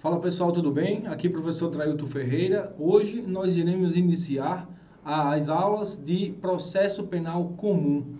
Fala pessoal, tudo bem? Aqui professor Trailton Ferreira. Hoje nós iremos iniciar as aulas de processo penal comum.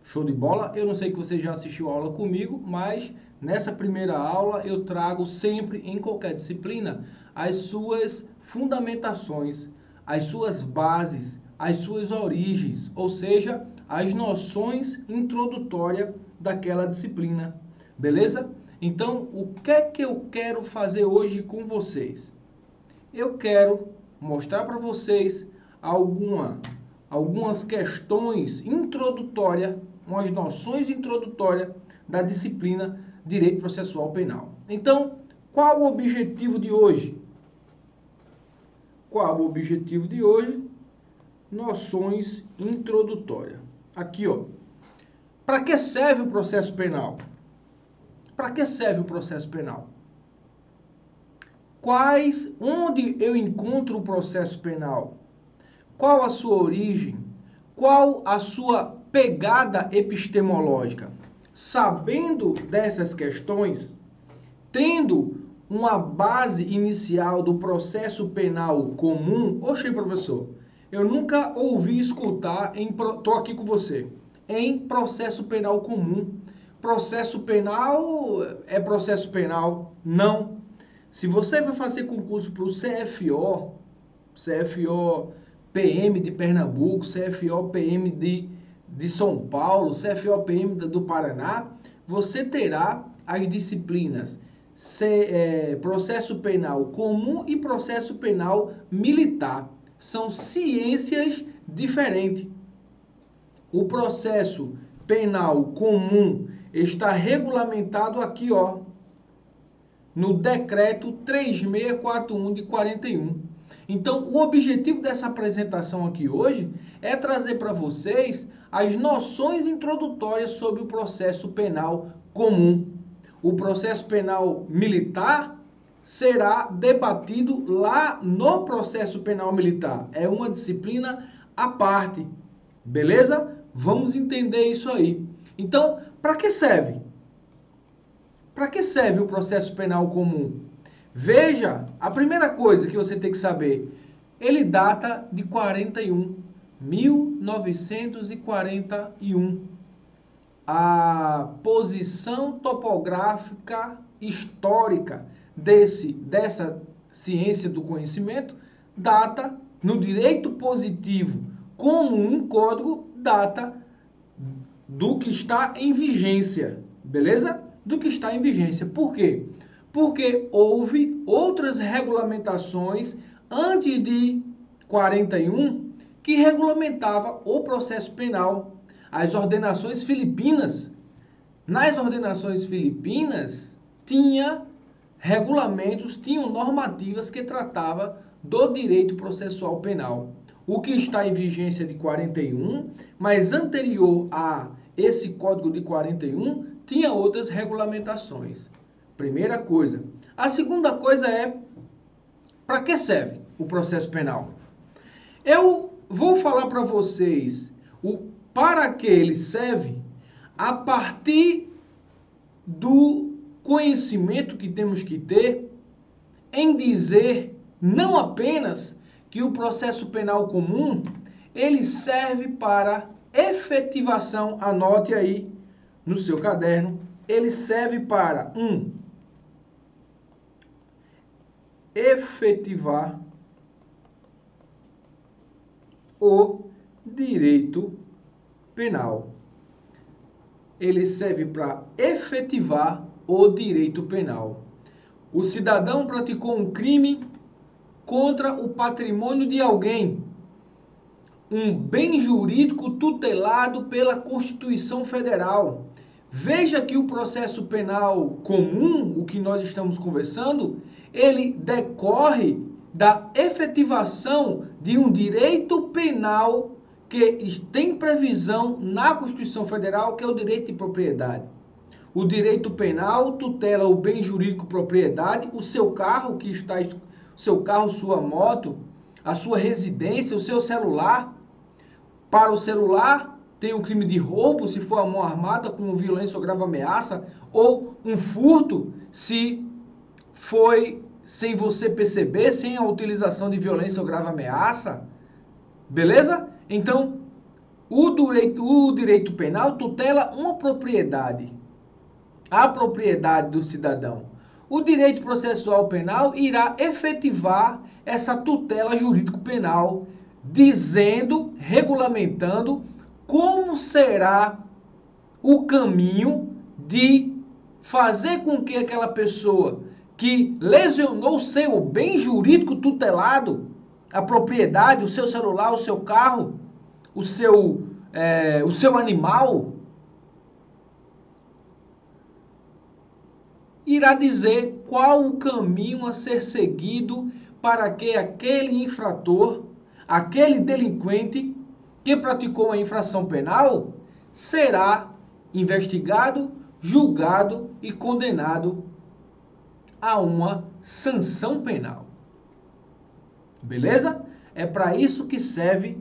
Show de bola? Eu não sei que você já assistiu a aula comigo, mas nessa primeira aula eu trago sempre, em qualquer disciplina, as suas fundamentações, as suas bases, as suas origens, ou seja, as noções introdutórias daquela disciplina. Beleza? Então, o que é que eu quero fazer hoje com vocês? Eu quero mostrar para vocês algumas questões introdutórias, umas noções introdutórias da disciplina Direito Processual Penal. Então, qual o objetivo de hoje? Qual o objetivo de hoje? Noções introdutórias. Aqui, ó. Para que serve o processo penal? Para que serve o processo penal? Onde eu encontro o processo penal? Qual a sua origem? Qual a sua pegada epistemológica? Sabendo dessas questões, tendo uma base inicial do processo penal comum, oxe, professor, eu nunca ouvi escutar, estou aqui com você, em processo penal comum. Processo penal é processo penal? Não. Se você vai fazer concurso para o CFO PM de Pernambuco, CFO PM de São Paulo, CFO PM do Paraná, você terá as disciplinas processo penal comum e processo penal militar. São ciências diferentes. O processo penal comum está regulamentado aqui, ó, no decreto 3641 de 41. Então, o objetivo dessa apresentação aqui hoje é trazer para vocês as noções introdutórias sobre o processo penal comum. O processo penal militar será debatido lá no processo penal militar. É uma disciplina à parte. Beleza? Vamos entender isso aí. Então, para que serve? Para que serve o processo penal comum? Veja, a primeira coisa que você tem que saber, ele data de 1941. A posição topográfica histórica dessa ciência do conhecimento data, no direito positivo como um código, data do que está em vigência, beleza? Do que está em vigência. Por quê? Porque houve outras regulamentações antes de 41 que regulamentava o processo penal. As ordenações filipinas. Nas ordenações filipinas tinha regulamentos, tinham normativas que tratavam do direito processual penal. O que está em vigência de 41, mas anterior a esse código de 41, tinha outras regulamentações. Primeira coisa. A segunda coisa é, para que serve o processo penal? Eu vou falar para vocês para que ele serve a partir do conhecimento que temos que ter em dizer não apenas que o processo penal comum ele serve para efetivação, anote aí no seu caderno, ele serve para efetivar o direito penal. Ele serve para efetivar o direito penal. O cidadão praticou um crime contra o patrimônio de alguém, um bem jurídico tutelado pela Constituição Federal. Veja que o processo penal comum, o que nós estamos conversando, ele decorre da efetivação de um direito penal que tem previsão na Constituição Federal, que é o direito de propriedade. O direito penal tutela o bem jurídico propriedade, o seu carro, sua moto, a sua residência, o seu celular. Para o celular, tem o crime de roubo, se for a mão armada, com violência ou grave ameaça, ou um furto, se sem você perceber, sem a utilização de violência ou grave ameaça. Beleza? Então, o direito penal tutela uma propriedade, a propriedade do cidadão. O direito processual penal irá efetivar essa tutela jurídico-penal, dizendo, regulamentando como será o caminho de fazer com que aquela pessoa que lesionou o seu bem jurídico tutelado, a propriedade, o seu celular, o seu carro, o seu animal, irá dizer qual o caminho a ser seguido para que aquele infrator, aquele delinquente que praticou a infração penal, será investigado, julgado e condenado a uma sanção penal. Beleza? É para isso que serve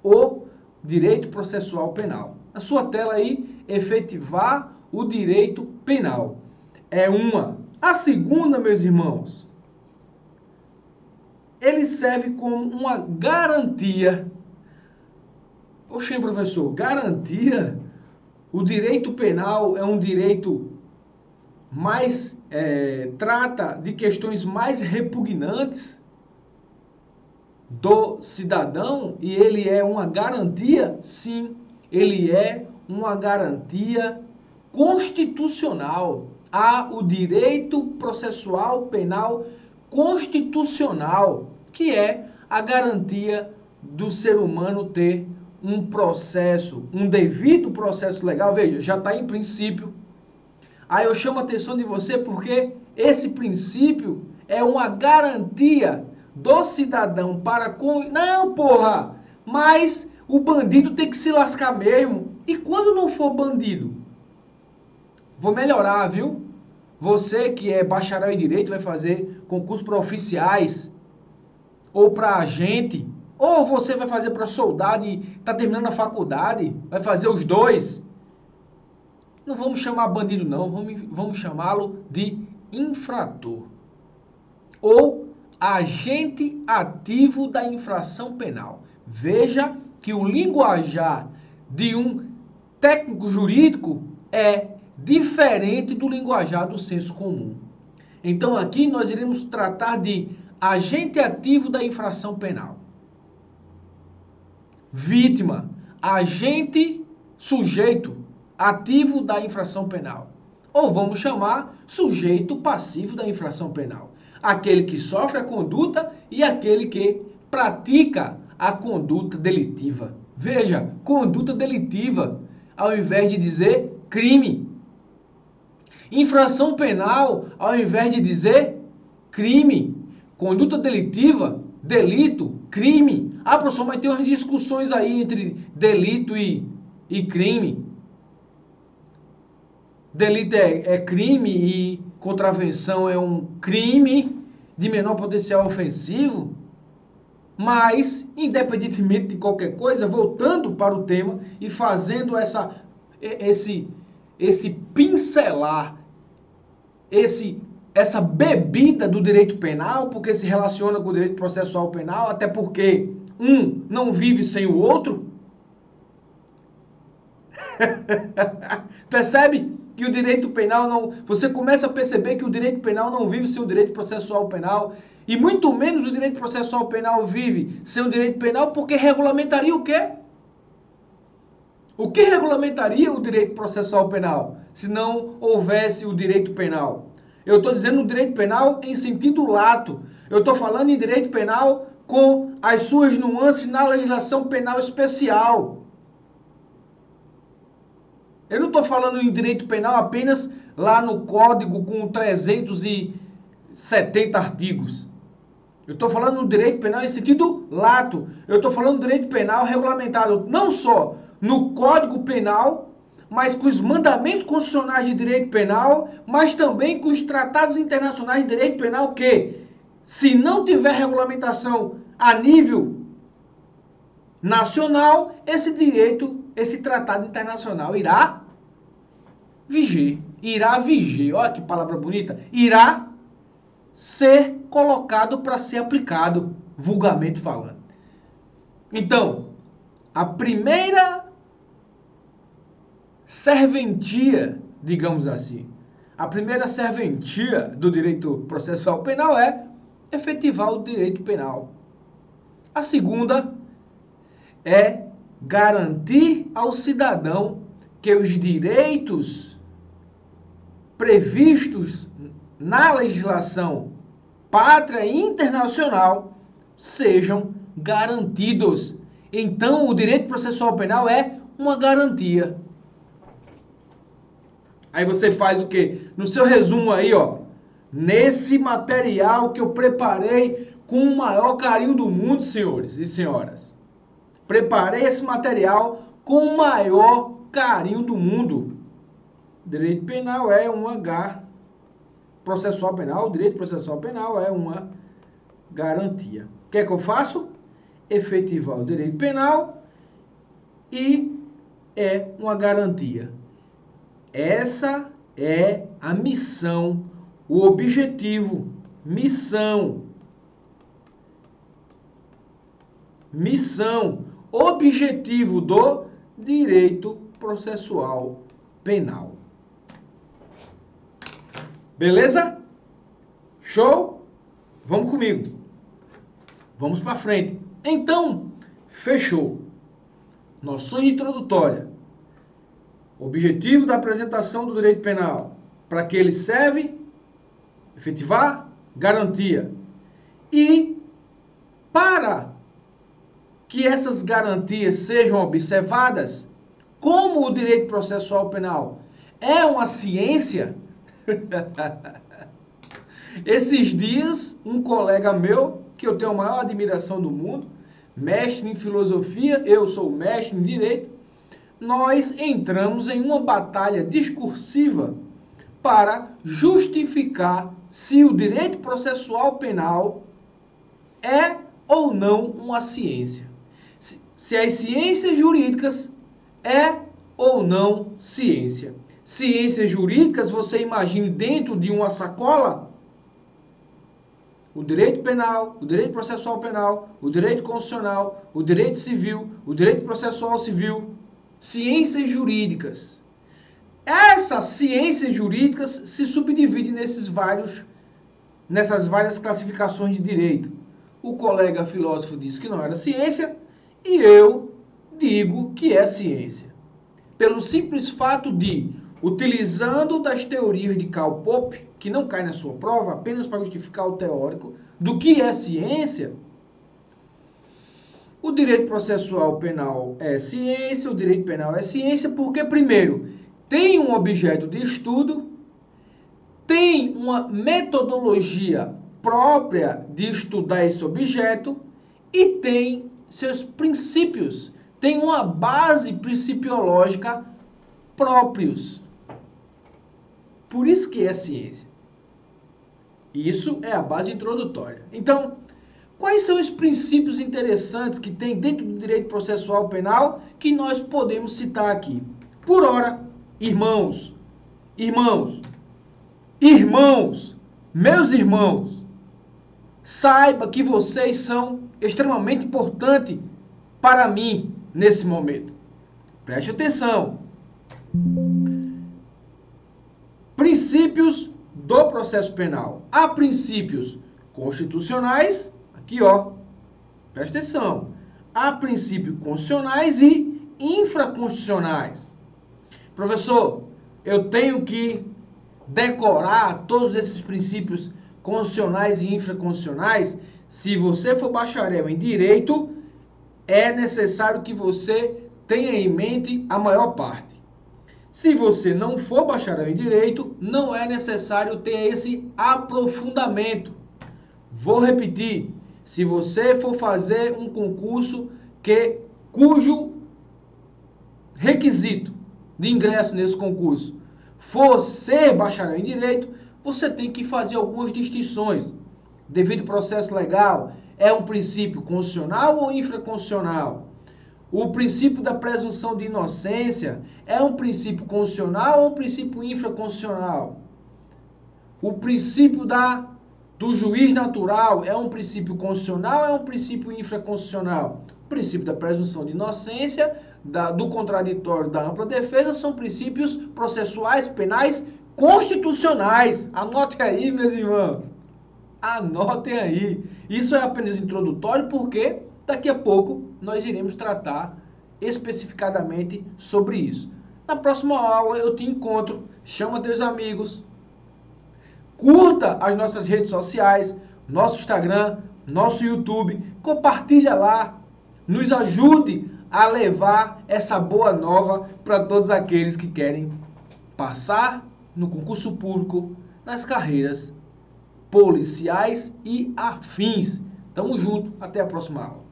o direito processual penal. Na sua tela aí, efetivar o direito penal. É uma. A segunda, meus irmãos, ele serve como uma garantia. Oxe, professor, garantia? O direito penal é um direito mais, trata de questões mais repugnantes do cidadão e ele é uma garantia? Sim, ele é uma garantia constitucional. Há o direito processual penal constitucional, que é a garantia do ser humano ter um processo, um devido processo legal. Veja, já está em princípio. Aí eu chamo a atenção de você porque esse princípio é uma garantia do cidadão para com... Não, porra! Mas o bandido tem que se lascar mesmo. E quando não for bandido? Vou melhorar, viu? Você que é bacharel em direito vai fazer concurso para oficiais ou para agente, ou você vai fazer para soldado e está terminando a faculdade, vai fazer os dois. Não vamos chamar bandido não, vamos chamá-lo de infrator ou agente ativo da infração penal. Veja que o linguajar de um técnico jurídico é diferente do linguajar do senso comum. Então aqui nós iremos tratar de agente ativo da infração penal. Vítima, agente sujeito ativo da infração penal. Ou vamos chamar sujeito passivo da infração penal. Aquele que sofre a conduta e aquele que pratica a conduta delitiva. Veja, conduta delitiva, ao invés de dizer crime. Infração penal, ao invés de dizer crime. Conduta delitiva, delito, crime. Ah, professor, mas tem umas discussões aí entre delito e crime. Delito é crime e contravenção é um crime de menor potencial ofensivo. Mas, independentemente de qualquer coisa, voltando para o tema e fazendo esse pincelar, essa bebida do direito penal, porque se relaciona com o direito processual penal, até porque um não vive sem o outro. Percebe que o direito penal não... Você começa a perceber que o direito penal não vive sem o direito processual penal, e muito menos o direito processual penal vive sem o direito penal, porque regulamentaria o quê? O que regulamentaria o direito processual penal, se não houvesse o direito penal? Eu estou dizendo o direito penal em sentido lato. Eu estou falando em direito penal com as suas nuances na legislação penal especial. Eu não estou falando em direito penal apenas lá no código com 370 artigos. Eu estou falando no direito penal em sentido lato. Eu estou falando do direito penal regulamentado não só no Código Penal, mas com os mandamentos constitucionais de direito penal, mas também com os tratados internacionais de direito penal que, se não tiver regulamentação a nível nacional, esse tratado internacional irá viger. Irá viger. Olha que palavra bonita. Irá ser colocado para ser aplicado, vulgarmente falando. Então, a primeira serventia, digamos assim, a primeira serventia do direito processual penal é efetivar o direito penal. A segunda é garantir ao cidadão que os direitos previstos na legislação pátria e internacional sejam garantidos. Então, o direito processual penal é uma garantia. Aí você faz o quê? No seu resumo aí, ó, nesse material que eu preparei com o maior carinho do mundo, senhores e senhoras. Preparei esse material com o maior carinho do mundo. Direito penal é um H. Processual penal, direito processual penal é uma garantia. O que é que eu faço? Efetivar o direito penal e é uma garantia. Essa é a missão, o objetivo, missão, objetivo do direito processual penal. Beleza? Show? Vamos comigo. Vamos para frente. Então, fechou. Noções introdutórias. Objetivo da apresentação do direito penal. Para que ele serve? Efetivar? Garantia. E para que essas garantias sejam observadas, como o direito processual penal é uma ciência, esses dias, um colega meu, que eu tenho a maior admiração do mundo, mestre em filosofia, eu sou mestre em direito, nós entramos em uma batalha discursiva para justificar se o direito processual penal é ou não uma ciência. Se as ciências jurídicas é ou não ciência. Ciências jurídicas, você imagine dentro de uma sacola o direito penal, o direito processual penal, o direito constitucional, o direito civil, o direito processual civil. Ciências jurídicas. Essas ciências jurídicas se subdividem nessas várias classificações de direito. O colega filósofo disse que não era ciência e eu digo que é ciência. Pelo simples fato de, utilizando das teorias de Karl Popper, que não cai na sua prova, apenas para justificar o teórico do que é ciência, o direito processual penal é ciência, o direito penal é ciência porque, primeiro, tem um objeto de estudo, tem uma metodologia própria de estudar esse objeto e tem seus princípios, tem uma base principiológica próprios. Por isso que é ciência. Isso é a base introdutória. Então, quais são os princípios interessantes que tem dentro do direito processual penal que nós podemos citar aqui? Por ora, irmãos, meus irmãos, saiba que vocês são extremamente importantes para mim nesse momento. Preste atenção. Princípios do processo penal. Há princípios constitucionais, aqui ó, presta atenção. Há princípios constitucionais e infraconstitucionais. Professor, eu tenho que decorar todos esses princípios constitucionais e infraconstitucionais? Se você for bacharel em direito, é necessário que você tenha em mente a maior parte. Se você não for bacharel em direito, não é necessário ter esse aprofundamento. Vou repetir, se você for fazer um concurso cujo requisito de ingresso nesse concurso for ser bacharel em direito, você tem que fazer algumas distinções. Devido processo legal, é um princípio constitucional ou infraconstitucional? O princípio da presunção de inocência é um princípio constitucional ou um princípio infraconstitucional? O princípio da do juiz natural é um princípio constitucional ou é um princípio infraconstitucional? O princípio da presunção de inocência, do contraditório, da ampla defesa, são princípios processuais, penais, constitucionais. Anote aí, meus irmãos. Anotem aí. Isso é apenas introdutório porque daqui a pouco nós iremos tratar especificadamente sobre isso. Na próxima aula eu te encontro. Chama teus amigos. Curta as nossas redes sociais, nosso Instagram, nosso YouTube. Compartilha lá. Nos ajude a levar essa boa nova para todos aqueles que querem passar no concurso público, nas carreiras policiais e afins. Tamo junto, até a próxima aula.